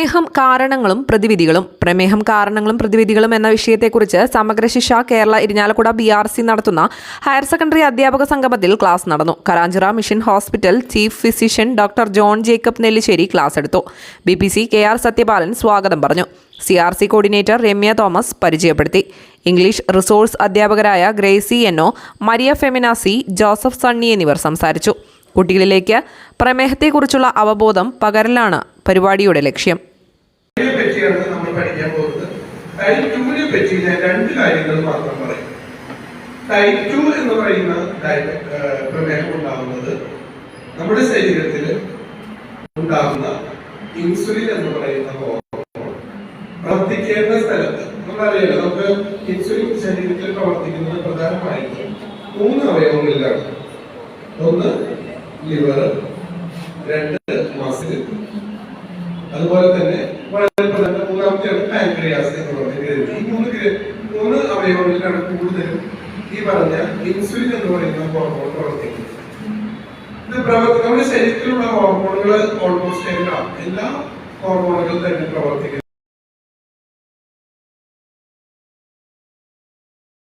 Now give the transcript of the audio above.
പ്രമേഹം കാരണങ്ങളും പ്രതിവിധികളും എന്ന വിഷയത്തെക്കുറിച്ച് സമഗ്ര ശിക്ഷ കേരള ഇരിഞ്ഞാലക്കുട BRC നടത്തുന്ന ഹയർ സെക്കൻഡറി അധ്യാപക സംഗമത്തിൽ ക്ലാസ് നടന്നു. Karanchira mission hospital chief physician doctor John Jacob Nellissery class എടുത്തു. BPC KR സത്യപാലൻ സ്വാഗതം പറഞ്ഞു. CRC കോർഡിനേറ്റർ രമ്യ തോമസ് പരിചയപ്പെടുത്തി. ഇംഗ്ലീഷ് റിസോഴ്സ് അധ്യാപകരായ ഗ്രേസി എന്നോ, മരിയ ഫെമിനാസി, ജോസഫ് സണ്ണി എന്നിവർ സംസാരിച്ചു. കുട്ടികളിലേക്ക് പ്രമേഹത്തെക്കുറിച്ചുള്ള അവബോധം പകരലാണ് പരിപാടിയുടെ ലക്ഷ്യം. ടൈപ്പ് 2 പറ്റി ഞാൻ രണ്ട് കാര്യങ്ങൾ മാത്രം പറയും. ടൈപ്പ് 2 എന്ന് പറയുന്ന പ്രമേഹം ഉണ്ടാകുന്നത് നമ്മുടെ ശരീരത്തിൽ ഉണ്ടാകുന്ന ഇൻസുലിൻ എന്ന് പറയുന്ന ഹോർമോൺ പ്രവർത്തിക്കേണ്ട സ്ഥലത്ത് നമ്മളറിയാലോ, നമുക്ക് ഇൻസുലിൻ ശരീരത്തിൽ പ്രവർത്തിക്കുന്നത് പ്രധാനമായിട്ടും 3 അവയവങ്ങളിലാണ്. ഒന്ന് ലിവർ, 2 മസിൽ, അതുപോലെ തന്നെ വളരെ പ്രധാന മൂന്നാമത്തെയാണ് പാൻക്രിയാസ് എന്ന് പറയുന്നത്. ഈ മൂന്ന് അവയവങ്ങളിലാണ് കൂടുതലും ഈ പറഞ്ഞ ഇൻസുലിൻ എന്ന് പറയുന്ന ഹോർമോൺ പ്രവർത്തിക്കുന്നത്. നമ്മുടെ ശരീരത്തിലുള്ള ഹോർമോണുകൾ ഓൾമോസ്റ്റ് എല്ലാ ഹോർമോണുകളും തന്നെ പ്രവർത്തിക്കുന്നത്